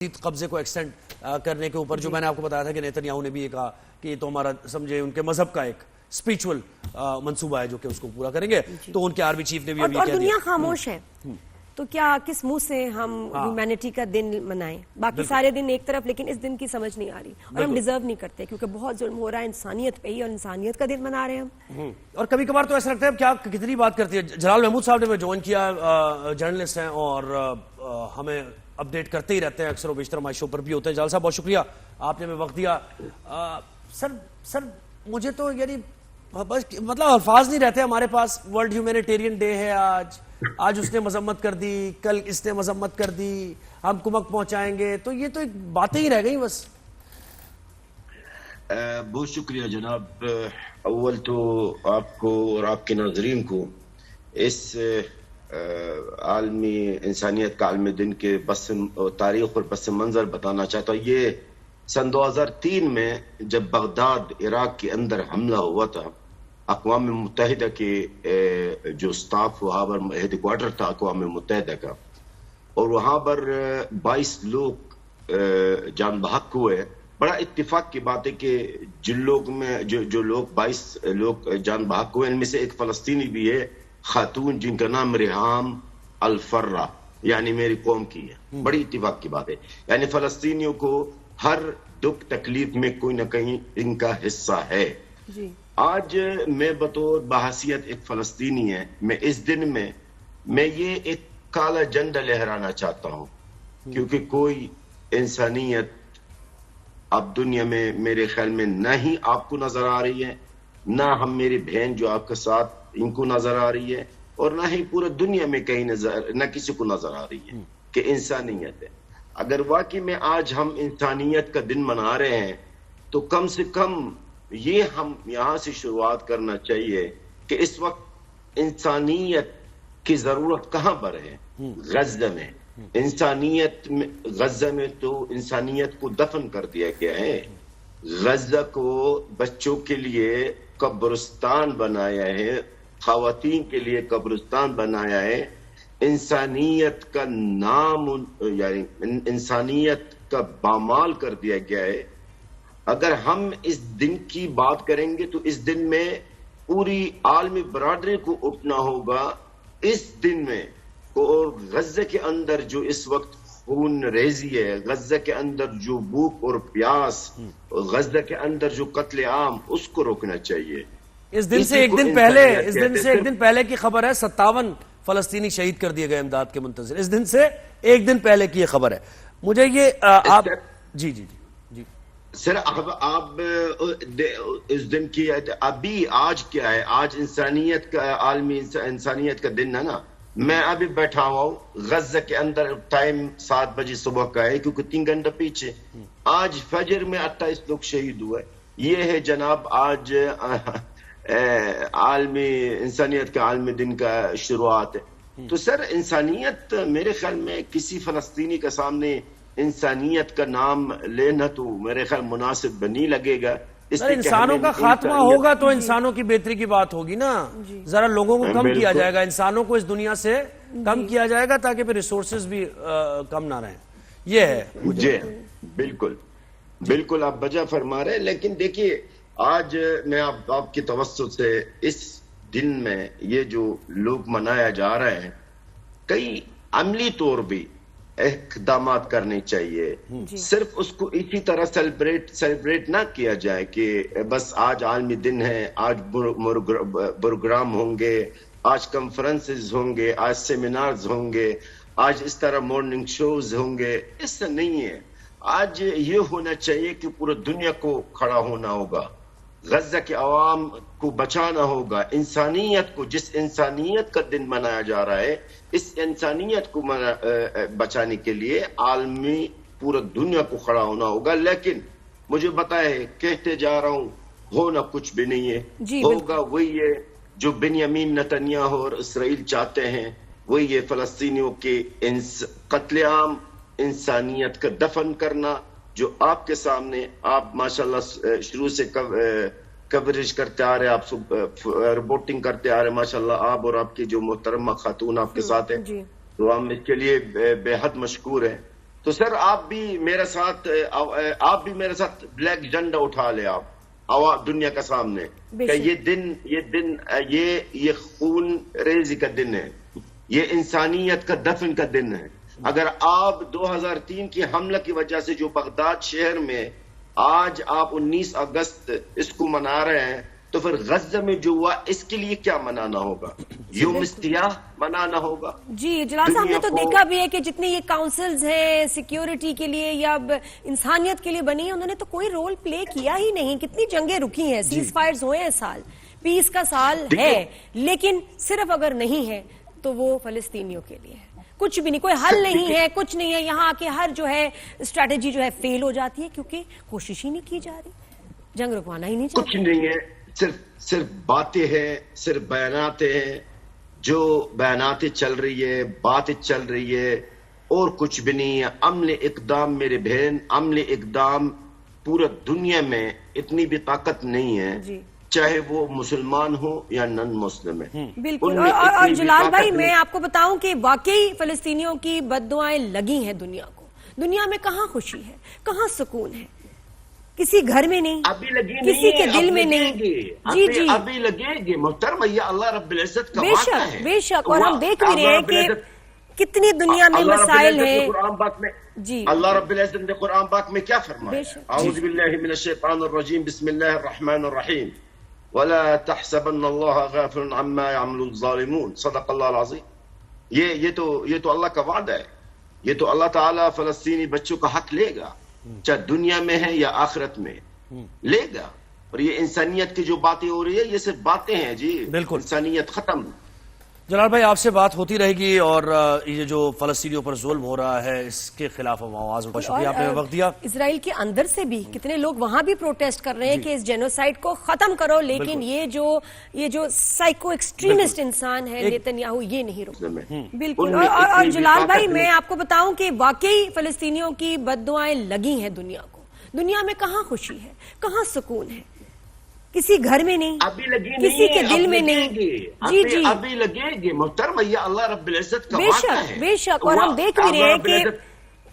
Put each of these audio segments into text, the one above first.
قبضے کو ایکسٹینڈ کرنے کے اوپر جو میں نے آپ کو بتایا تھا کہ نیتنیاہو نے بھی یہ کہا کہ یہ تو ہمارا سمجھے ان کے مذہب کا ایک اسپریچول منصوبہ ہے جو کہ اس کو پورا کریں گے. تو ان کے آرمی چیف نے بھی ابھی کہہ دیا. اور دنیا خاموش ہے تو کیا کس منہ سے ہم ہیومینٹی کا دن منائیں؟ باقی سارے دن ایک طرف، لیکن اس دن کی سمجھ نہیں آ رہی اور ہم ڈیزرو نہیں کرتے کیونکہ بہت ظلم ہو رہا ہے انسانیت پہ ہی، اور انسانیت کا دن منا رہے ہیں ہم. اور کبھی کبھار تو ایسا لگتا ہے کیا کتنی بات کرتی ہے. جلال محمود صاحب نے میں جوائن کیا، جرنلسٹ ہیں اور ہمیں اپڈیٹ کرتے ہی رہتے ہیں، اکثر و بیشتر ہمارے شو پر بھی ہوتے ہیں. جلال صاحب بہت شکریہ، آپ نے ہمیں وقت دیا. سر مجھے تو یعنی بس مطلب الفاظ نہیں رہتے ہمارے پاس. ورلڈ ہیومینیٹیرین ڈے ہے آج اس نے مذمت کر دی، کل اس نے مذمت کر دی، ہم کمک پہنچائیں گے، تو یہ تو ایک باتیں ہی رہ گئی بس. بہت شکریہ جناب. اول تو آپ کو اور آپ کے ناظرین کو اس عالمی انسانیت کا عالمی دن کے تاریخ اور پس منظر بتانا چاہتا ہوں. یہ سن 2003 میں جب بغداد عراق کے اندر حملہ ہوا تھا، اقوام متحدہ کے جو سٹاف وہاں پر ہیڈ کوارٹر تھا اقوام متحدہ کا، اور وہاں پر 22 لوگ جان بحق ہوئے. بڑا اتفاق کی بات ہے کہ جن لوگ میں جو لوگ 22 لوگ جان بحق ہوئے، ان میں سے ایک فلسطینی بھی ہے، خاتون، جن کا نام ریحام الفرہ، یعنی میری قوم کی ہے. بڑی اتفاق کی بات ہے. یعنی فلسطینیوں کو ہر دکھ تکلیف میں کوئی نہ کہیں ان کا حصہ ہے. آج میں بطور بحیثیت ایک فلسطینی ہے، میں اس دن میں یہ ایک کالا جھنڈا لہرانا چاہتا ہوں، کیونکہ کوئی انسانیت اب دنیا میں میرے خیال میں نہ ہی آپ کو نظر آ رہی ہے، نہ ہم میری بہن جو آپ کے ساتھ ان کو نظر آ رہی ہے، اور نہ ہی پورے دنیا میں کہیں نہ کسی کو نظر آ رہی ہے کہ انسانیت ہے. اگر واقعی میں آج ہم انسانیت کا دن منا رہے ہیں تو کم سے کم یہ ہم یہاں سے شروعات کرنا چاہیے کہ اس وقت انسانیت کی ضرورت کہاں پر ہے؟ غزہ میں. غزہ میں تو انسانیت کو دفن کر دیا گیا ہے. غزہ کو بچوں کے لیے قبرستان بنایا ہے، خواتین کے لیے قبرستان بنایا ہے. انسانیت کا نام یعنی انسانیت کا پامال کر دیا گیا ہے. اگر ہم اس دن کی بات کریں گے تو اس دن میں پوری عالمی برادری کو اٹھنا ہوگا. اس دن میں اور غزہ کے اندر جو اس وقت خون ریزی ہے، غزہ کے اندر جو بھوک اور پیاس، غزہ کے اندر جو قتل عام، اس کو روکنا چاہیے. اس دن سے ایک دن پہلے کی خبر ہے، 57 فلسطینی شہید کر دیے گئے امداد کے منتظر. اس دن سے ایک دن پہلے کی یہ خبر ہے. مجھے یہ آپ جی سر، آپ اس دن کی ابھی آج کیا ہے؟ آج انسانیت کا عالمی انسانیت کا دن ہے نا. میں ابھی بیٹھا ہوا ہوں غزہ کے اندر، ٹائم 7 بجے صبح کا ہے کیونکہ 3 گھنٹہ پیچھے. آج فجر میں 28 لوگ شہید ہوئے. یہ ہے جناب آج عالمی انسانیت کا عالمی دن کا شروعات ہے. تو سر انسانیت میرے خیال میں کسی فلسطینی کے سامنے انسانیت کا نام لینا تو میرے خیال مناسب نہیں لگے گا. انسانوں کا خاتمہ ہوگا تو انسانوں کی بہتری کی بات ہوگی نا. ذرا لوگوں کو کم کیا جائے گا، انسانوں کو اس دنیا سے کم کیا جائے گا تاکہ پھر ریسورسز بھی کم نہ رہیں. یہ ہے. جی بالکل آپ بجا فرما رہے ہیں. لیکن دیکھیے آج میں آپ کی توسط سے اس دن میں یہ جو لوگ منایا جا رہے ہیں، کئی عملی طور بھی اقدامات کرنے چاہیے. صرف اس کو اسی طرح سیلیبریٹ نہ کیا جائے کہ بس آج عالمی دن ہے، آج پروگرام ہوں گے، آج کانفرنسز ہوں گے، آج سیمینارز ہوں گے، آج اس طرح مارننگ شوز ہوں گے. اس سے نہیں ہے. آج یہ ہونا چاہیے کہ پورے دنیا کو کھڑا ہونا ہوگا، غزہ کے عوام کو بچانا ہوگا. انسانیت کو، جس انسانیت کا دن منایا جا رہا ہے، اس انسانیت کو بچانے کے لیے عالمی پورا دنیا کو کھڑا ہونا ہوگا. لیکن مجھے بتائے، کہتے جا رہا ہوں، ہونا کچھ بھی نہیں ہے. ہوگا وہی ہے جو بنیامین نتنیاہو اور اسرائیل چاہتے ہیں، وہی ہے فلسطینیوں کے قتل عام، انسانیت کا دفن کرنا، جو آپ کے سامنے آپ ماشاءاللہ شروع سے کوریج کرتے آ رہے، آپ رپورٹنگ کرتے آ رہے. ماشاءاللہ آپ اور آپ کی جو محترمہ خاتون آپ کے ساتھ ہیں، تو ہم اس کے لیے بے حد مشکور ہیں. تو سر آپ بھی میرے ساتھ بلیک جھنڈا اٹھا لے آپ دنیا کا سامنے کہ یہ خون ریزی کا دن ہے، یہ انسانیت کا دفن کا دن ہے. اگر آپ 2003 کی حملہ کی وجہ سے جو بغداد شہر میں آج آپ 19 اگست اس کو منا رہے ہیں، تو پھر غزہ میں جو ہوا اس کے لیے کیا منانا ہوگا؟ یوم استیاح منانا ہوگا. جی جلال صاحب، ہم نے تو دیکھا بھی ہے کہ جتنے یہ کاؤنسلز ہیں سیکیورٹی کے لیے یا انسانیت کے لیے بنی ہیں، انہوں نے تو کوئی رول پلے کیا ہی نہیں. کتنی جنگیں رکی ہیں، سیز فائرز ہوئے ہیں، سال پیس کا سال ہے، لیکن صرف اگر نہیں ہے تو وہ فلسطینیوں کے لیے ہے. کچھ بھی نہیں، کوئی حل نہیں ہے، کچھ نہیں ہے. یہاں کے ہر جو ہے اسٹریٹجی جو ہے فیل ہو جاتی ہے کیونکہ کوشش ہی نہیں کی جا رہی، جنگ رکوانا ہی نہیں چاہتے. کچھ نہیں ہے، صرف باتیں ہیں، صرف بیانات ہیں. جو بیاناتیں چل رہی ہے، باتیں چل رہی ہے، اور کچھ بھی نہیں ہے. عمل اقدام میرے بہن، عمل اقدام پورا دنیا میں اتنی بھی طاقت نہیں ہے، چاہے وہ مسلمان ہو یا نن مسلم ہے. بالکل. اور جلال بھائی، میں آپ کو بتاؤں کہ واقعی فلسطینیوں کی بد دعائیں لگی ہیں دنیا کو. دنیا میں کہاں خوشی ہے، کہاں سکون ہے؟ کسی گھر میں نہیں، کسی کے دل میں نہیں. جی ابھی لگے گی محترم، یہ اللہ رب العزت کا بے وعدہ شک ہے. بے شک. اور ہم دیکھ بھی رہے ہیں کہ کتنی دنیا میں مسائل ہیں. جی اللہ رب العزت نے قرآن پاک میں کیا فرمایا؟ اعوذ باللہ من الشیطان الرجیم، بسم اللہ الرحمن الرحیم، ولا تحسبن اللہ غافل عما يعمل الظالمون، صدق اللہ العظیم. یہ تو اللہ کا وعدہ ہے. یہ تو اللہ تعالیٰ فلسطینی بچوں کا حق لے گا، چاہے دنیا میں ہے یا آخرت میں لے گا. اور یہ انسانیت کی جو باتیں ہو رہی ہے، یہ صرف باتیں ہیں جی. بالکل، انسانیت ختم. جلال بھائی، آپ سے بات ہوتی رہے گی، اور یہ جو فلسطینیوں پر ظلم ہو رہا ہے اس کے خلاف ہم آواز اٹھا. شکریہ، آپ نے وقت دیا. اسرائیل کے اندر سے بھی کتنے لوگ وہاں بھی پروٹیسٹ کر رہے ہیں کہ اس جینوسائیڈ کو ختم کرو، لیکن یہ جو سائیکو ایکسٹریمسٹ انسان ہے نیتنیاہو، یہ نہیں رکتا. بالکل. اور جلال بھائی، میں آپ کو بتاؤں کہ واقعی فلسطینیوں کی بد دعائیں لگی ہیں دنیا کو. دنیا میں کہاں خوشی ہے، کہاں سکون ہے؟ کسی گھر میں نہیں، کسی کے دل میں نہیں. جی ابھی لگے گی محترم، یہ اللہ رب العزت کا بے وعدہ ہے. شک بے شک. اور ہم دیکھ بھی رہے ہیں کہ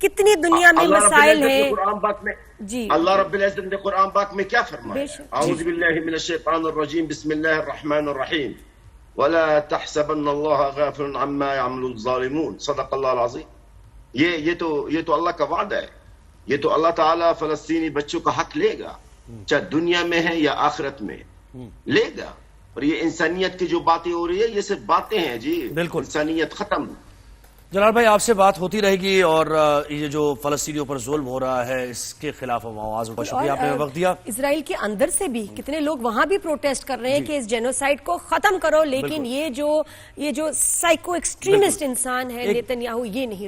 کتنی دنیا میں مسائل ہیں. جی اللہ رب العزت نے قرآن پاک میں کیا فرمایا؟ اعوذ باللہ من الشیطان الرجیم، بسم اللہ الرحمن الرحیم، ولا تحسبن اللہ غافل عما يعمل الظالمون، صدق اللہ العظیم. یہ تو اللہ کا وعدہ ہے. یہ تو اللہ تعالیٰ فلسطینی بچوں کا حق لے گا، چاہے دنیا میں ہے یا آخرت میں لے گا. اور یہ انسانیت کی جو باتیں ہو رہی ہے، یہ صرف باتیں ہیں جی. بالکل، انسانیت ختم. جلال بھائی، آپ سے بات ہوتی رہے گی، اور یہ جو فلسطینیوں پر ظلم ہو رہا ہے اس کے خلاف ہم آواز اٹھا. شکریہ، آپ نے وقت دیا. اسرائیل کے اندر سے بھی کتنے لوگ وہاں بھی پروٹیسٹ کر رہے ہیں کہ اس جینوسائیڈ کو ختم کرو، لیکن یہ جو سائیکو ایکسٹریمسٹ انسان ہے نیتنیاہو، یہ نہیں رکتا.